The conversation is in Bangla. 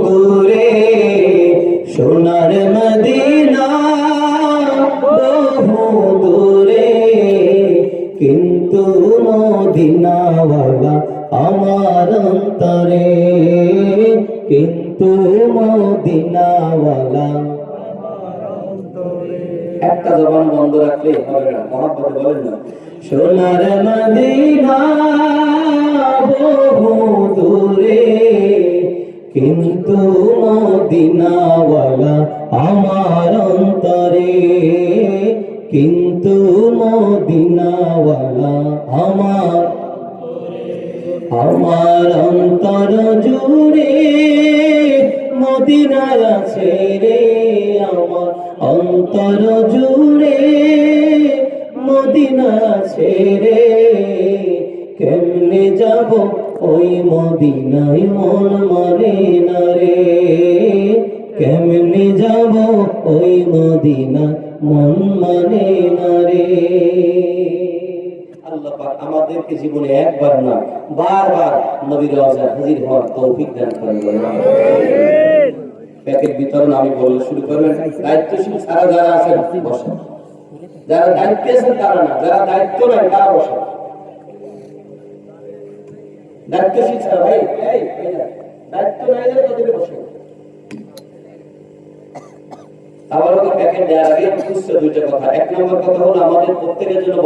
দূরে সোনার মদিনা বহু দূরে, কিন্তু মদিনাওয়ালা আমার অন্তরে, কিন্তু মদিনাওয়ালা। একটা জবান বন্ধ রাখলে হবে না, মহব্বতে বলেন না সোনার মদিনা বহু দূরে, কিন্তু মদিনাওয়ালা আমার অন্তরে, কিন্তু মদিনাওয়ালা আমার অন্তর জুড়ে মদিনা আছে রে, আমার অন্তর জুড়ে মদিনা আছে রে। কেমনে যাব ওই মদিনায় মন মানে না রে, কেমনে যাব ওই মদিনা মন মানে না রে। আল্লাহ পাক আমাদেরকে জীবনে একবার না বারবার নবীর রওজায় হাজির হওয়ার তৌফিক দান করেন। প্যাকেট বিতরণ আমি বলে শুরু করবেন। দায়িত্বশীল ছাড়া যারা আছেন বসেন, যারা দায়িত্বে আছেন তারা না, যারা দায়িত্ব নাই তারা বসেন। দায়িত্বশীল ছাড়া ভাই দায়িত্ব নাই তাদের বসেন। আবারও প্যাকেট দেওয়ার আগে দুইটা কথা। এক নম্বর কথা হলো আমাদের প্রত্যেকের জন্য